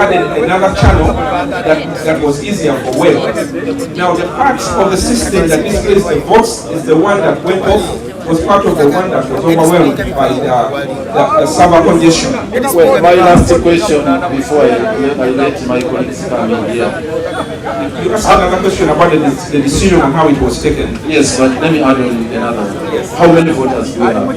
added another channel that was easier for web. Now the part of the system that displays the votes is the one that went off, was part of the one that was overwhelmed by the server congestion. Well, my last question before I let my colleagues come in here. You asked another question about the decision and how it was taken. Yes, but let me add on another. Yes. How many voters do we have?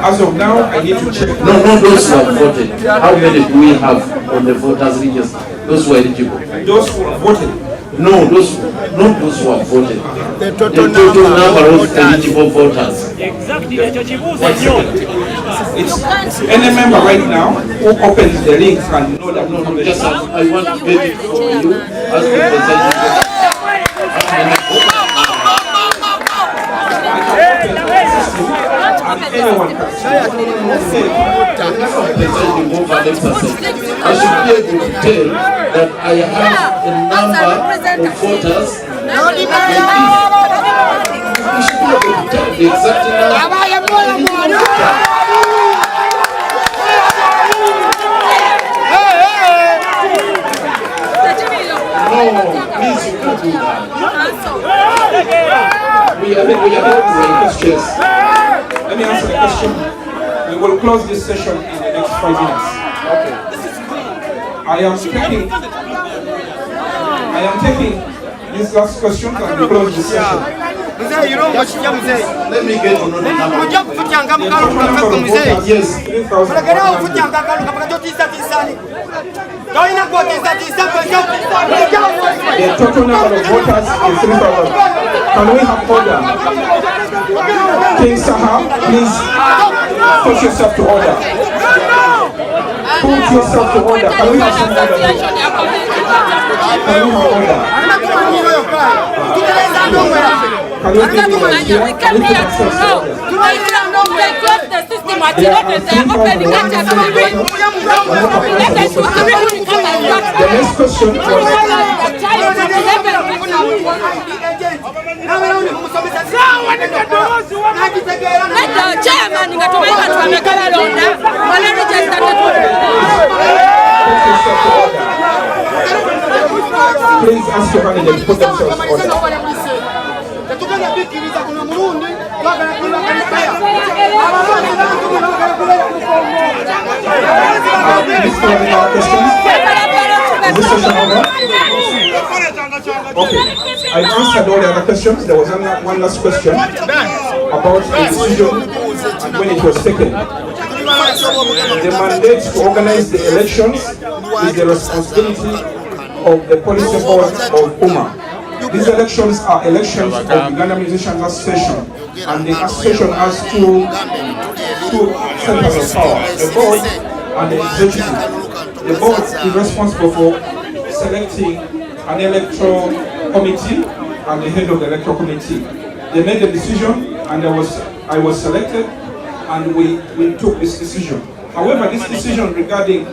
As of now, I need to check. No, those who have voted. How many do we have on the voters register? Those who are eligible. Those who have voted. No, not those who have voted. The total number of eligible voters. Exactly. It's any member right now who opens the link and know that Just I want to get it for you as the president. Anyone can. I should be able to tell that I have a number of voters. You should be able to tell the exact number. No, please, you can't do that. We are questions. Let me answer the question. We will close this session in the next 5 minutes. Okay. I am taking this last question and we close this session. Let me get another number. Yes. 3,000. The total number of voters is 3,000. Can we have order? King Saha, please put yourself to order. Put yourself to order. Can we have some order? Can we have order? Can we give me an idea? Can we put ourselves to order? The next question was please ask your candidate to put themselves in order. Okay, I answered all the other questions. There was one last question about the decision and when it was taken. The mandate to organize the elections is the responsibility of the policy board of UMA. These elections are elections of the Uganda Musicians Association, and the association has two centers of power, the board and the executive. The board is responsible for selecting an electoral committee and the head of the electoral committee. They made the decision and I was selected and we took this decision. However, this decision regarding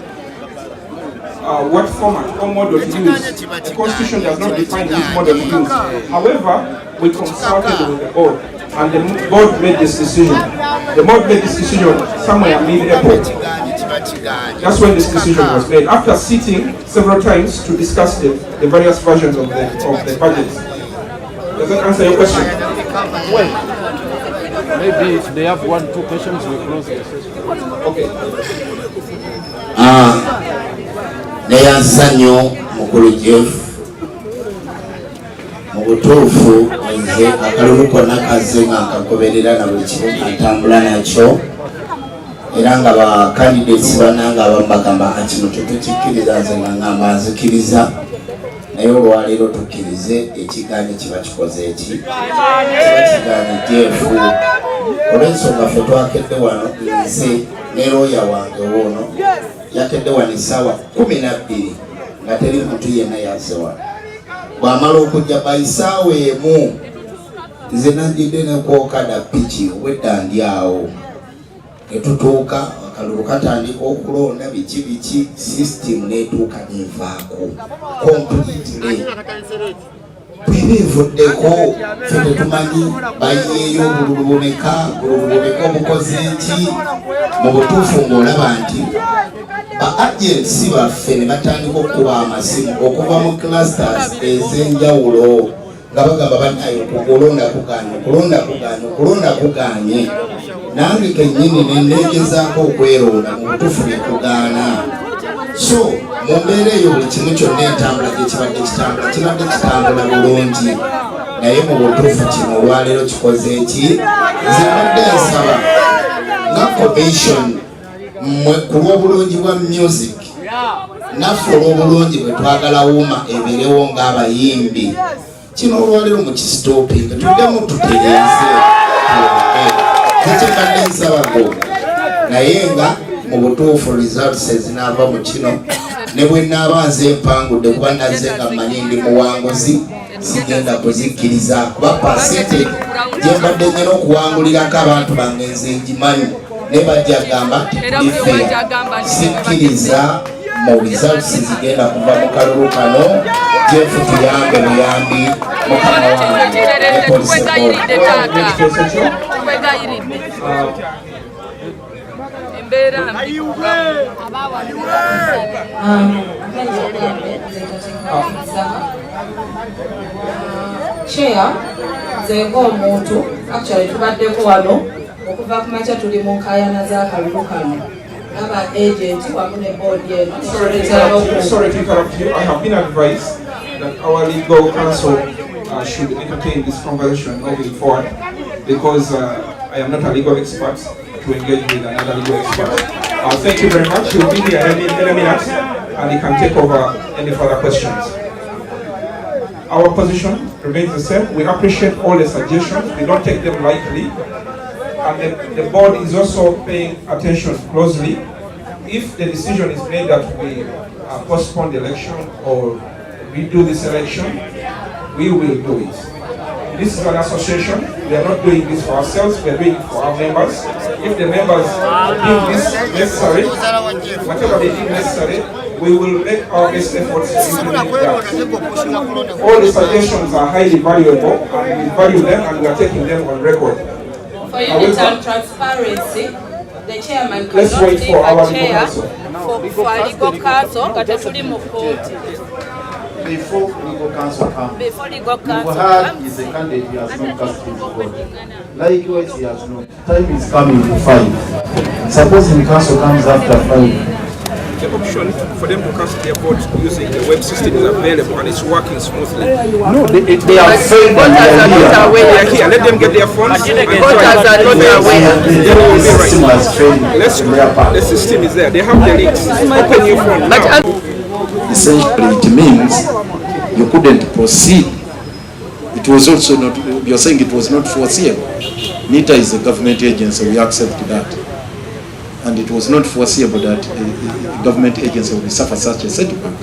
what format or model to use, the Constitution does not define which model to use. However, we consulted with the board and the board made this decision. The board made this decision somewhere mid-April. That's when this decision was made, after sitting several times to discuss the various versions of the budget. Does that answer your question? Well, maybe if they have 1-2 questions, we close the session. Okay. Neyansanyo mukulu Jeff mubutuufu nze akalulu konna kazze nga nkagoberera na buli kimu kantambula nakyo era nga ba candidates bananga abambagamba kino tetukikkiriza nze nga ngamba nzikiriza naye olwaleero tukkirize ekigaanye kiba kikoze eki kiba kigaanye Jeff olw'ensonga ffe twakedde wano nze ne looya wange woono yakedde wano essaawa 12 nga teri muntu yenna yazze wano. Bw'amala okujja bayisaawa emu nze nandidde ne kwokada piki obwedda ndi awo ne tutuuka akalulu katandika okulonda biki system n'etuuka n'evaako completely. bwebivuddeko ffe tetumanyi bayiyeeyo obululuboneka obukoze ki mu butuufu ng'olaba nti ba-agensi baffe ne batandika okuba amasimu okuva mu clusters ez'enjawulo nga bagamba bannayo okulonda kuganye nange kennyini nenneegezaako okweronda mu butuufu ne kugaana. So mu mbeera eyo buli kimu kyonna entambula kibadde kitambula bulungi, naye mu butuufu kino olwaleero kikoze eki nze mbadde nsaba nga commission ku lw'obulungi bwa music naffe olw'obulungi bwe twagala wuuma ebeerewo ng'abayimbi kino olwaleero mu kisitoopinga tuddemu tutereeze zekyembadde nsabago, naye nga mu butuufu results ezinaava mu kino ne bwe naaba nze empangudde kuba nazze nga mmanyi ndi muwanguzi sigenda kuzikkiriza kuba percentage gye mbadde nyina okuwangulirako abantu bange nze ngimanyi ne bajja gamba ife sikkiriza mu results zigenda kuva mu kalulu kano jefu tuyambe buyambi mukama wange Chair, nzenga omuntu actually tubaddeko wano okuva ku makya tuli mu nkaayana z'akalulu kano n'aba agent wamu ne board yetu. Sorry to interrupt you. I have been advised that our legal counsel should entertain this conversation moving forward because I am not a legal expert to engage with another legal expert. Thank you very much. He will be here in a minute and he can take over any further questions. Our position remains the same. We appreciate all the suggestions. We don't take them lightly. And the board is also paying attention closely. If the decision is made that we postpone the election or redo this election, we will do it. This is an association. We are not doing this for ourselves. We are doing it for our members. If the members deem this necessary, whatever they deem necessary, we will make our best efforts to implement that. All the suggestions are highly valuable, and we value them, and we are taking them on record. For unity and transparency, the chairman Let's cannot wait take for our a chair legal for a legal counsel, but actually move forward. Before legal counsel comes, Before legal counsel had comes, is a candidate he has not cast his vote. Likewise, he has not. Time is coming to 5. Supposing council comes after 5. The option for them to cast their vote using the web system is available and it's working smoothly. No, they are failed and They are here. Let them get their phones. voters are not aware. They will be system right. has failed. The system is there. They have the links. Open your phone now. Essentially, it means you couldn't proceed. It was also not, you're saying it was not foreseeable. NITA is a government agency, we accept that. And it was not foreseeable that a government agency would suffer such a setback.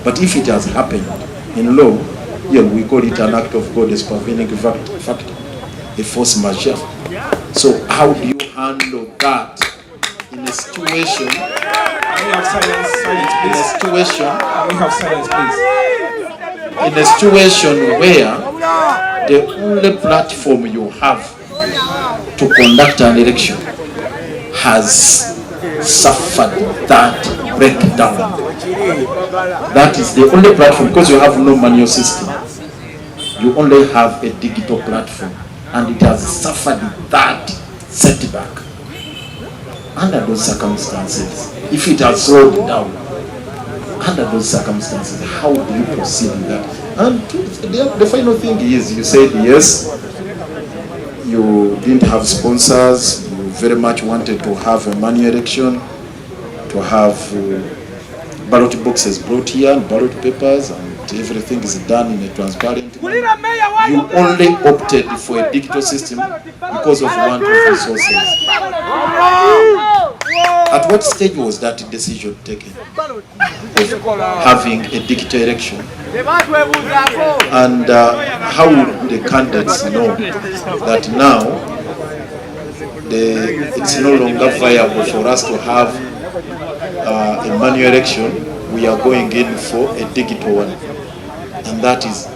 But if it has happened in law, yeah, we call it an act of God, a supervening factor, a force majeure. So how do you handle that in a situation? We have silence, In a situation, We have silence, please. in a situation where the only platform you have to conduct an election has suffered that breakdown. That is the only platform, because you have no manual system. You only have a digital platform, and it has suffered that setback. Under those circumstances, if it has slowed down, under those circumstances, how do you proceed with that? And the final thing is, you said yes, you didn't have sponsors, you very much wanted to have a manual election, to have ballot boxes brought here and ballot papers, and everything is done in a transparent way. You only opted for a digital system because of want of resources. At what stage was that decision taken of having a digital election? And how would the candidates know that now it's no longer viable for us to have a manual election? We are going in for a digital one, and that is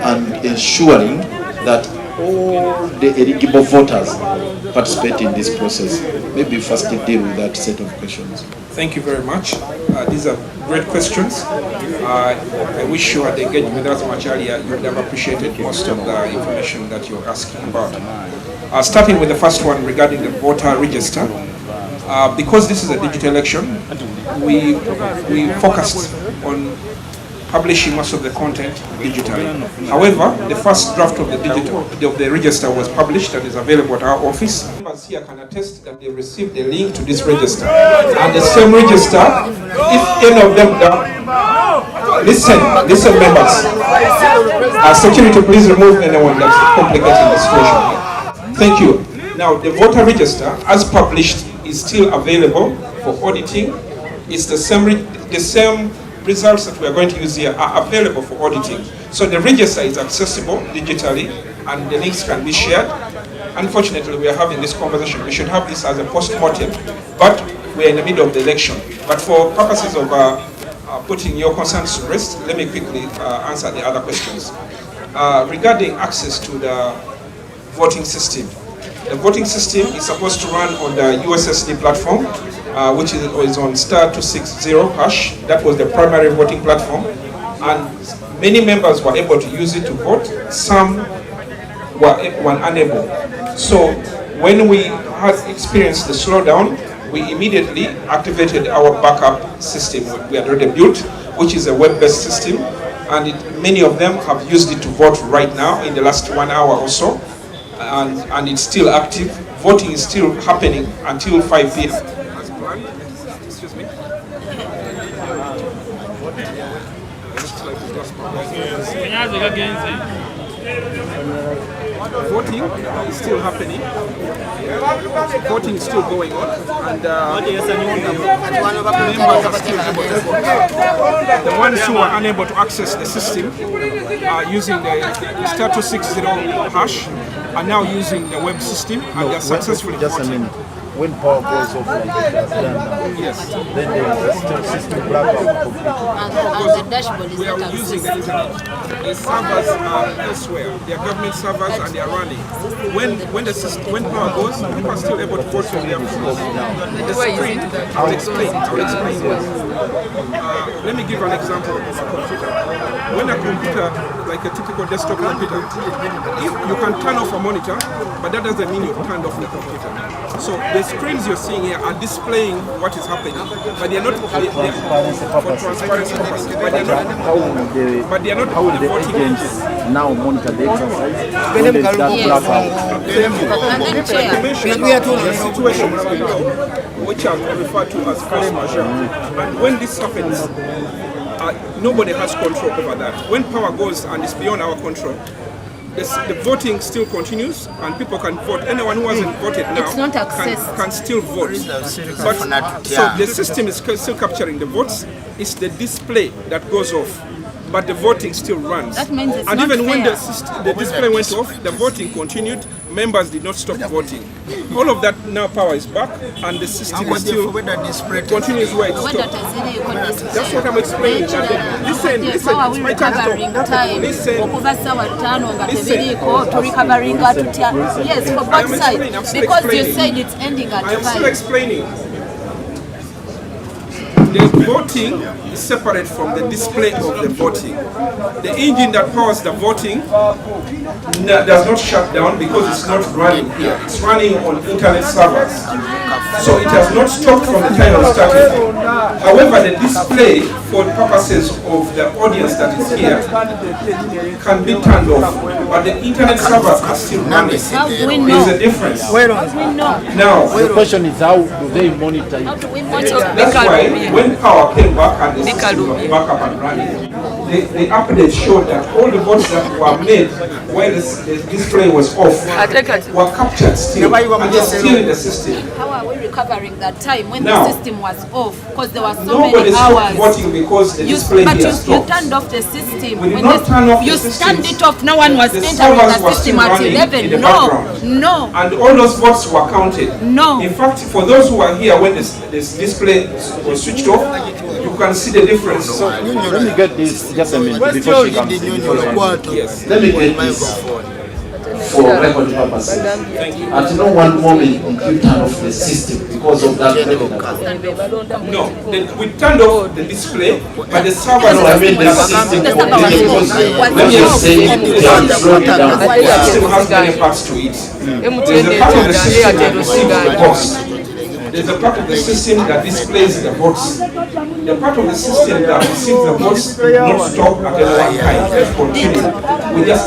and ensuring that all the eligible voters participate in this process. Maybe first deal with that set of questions. Thank you very much. These are great questions. I wish you had engaged with us much earlier. You would have appreciated most of the information that you're asking about. Starting with the first one regarding the voter register. Because this is a digital election, we focused on publishing most of the content digitally. However, the first draft of the register was published and is available at our office. Members here can attest that they received a link to this register. And the same register, if any of them listen members. Security, please remove anyone that's complicating the situation here. Thank you. Now, the voter register, as published, is still available for auditing. It's the same results that we are going to use here are available for auditing. So the register is accessible digitally and the links can be shared. Unfortunately, we are having this conversation. We should have this as a post-mortem, but we are in the middle of the election. But for purposes of putting your concerns to rest, let me quickly answer the other questions. Regarding access to the voting system. The voting system is supposed to run on the USSD platform, which is on *260 hash. That was the primary voting platform, and many members were able to use it to vote. Some were unable. So when we had experienced the slowdown, we immediately activated our backup system we had already built, which is a web-based system, and many of them have used it to vote right now in the last 1 hour or so, and it's still active. Voting is still happening until 5 p.m. Excuse me. Voting is still happening. Voting is still going on, and the ones who are unable to access the system using the *260 hash are now using the web system, and they are successfully voting. When power goes off like it has done now, yes, then the system black out completely. And the dashboard is We are not using the accessible. internet. The servers are elsewhere. They are government servers and they are running. When power goes, people are still able to vote from their phones. The screen, I'll explain. Let me give an example of a computer. When a computer, like a typical desktop computer, you can turn off a monitor, but that doesn't mean you've turned off the computer. So the screens you're seeing here are displaying what is happening, but they are not for transparency purposes. But they are not the voting engines. Now monitor the exercise. We are told the situations which are referred to as force majeure. And when this happens, nobody has control over that. When power goes and it's beyond our control, the voting still continues and people can vote. Anyone who hasn't voted now can still vote. But, so the system is still capturing the votes. It's the display that goes off, but the voting still runs. That means it's and not even when fair. the display went off, the voting continued. Members did not stop voting. All of that now power is back and the system is still continues where it stopped. That's what I'm explaining. Listen, it's my time. Listen. Yes, for both sides. Because you said it's ending at 5. I'm still explaining. The voting is separate from the display of the voting. The engine that powers the voting does not shut down because it's not running here. It's running on internet servers. So it has not stopped from the time it started. However, the display for purposes of the audience that is here can be turned off. But the internet servers are still running. How do we know? There's a difference. How do we know? Now, The question is, how do they monitor How it? do we monitor? that's why when power came back and the system was back up and running, the update showed that all the votes that were made while the display was off were captured still, and they're still in the system. How are we recovering that time when Now, the system was off? Because there were so Nobody many stopped hours. voting because the display But here you stopped. turned off the system. We did When not turn off you the system. turned it off. No one was The entering servers the were system still at running in 11. the No, background. no. And all those votes were counted. No. In fact, for those who were here when this display was switched off, you can see the difference. So let me get this just a minute before she comes in. Yes. Let me get this for record purposes. At no one moment did you turn off the system because of that record. No, we turned off the display, but the server. No, I mean the system. Because let me say they have slowed it down. The system has many parts to it. There's a part of the system that receives the box. There's a part of the system that displays the votes. The part of the system that receives the votes not stop at any one time. Just continue. We just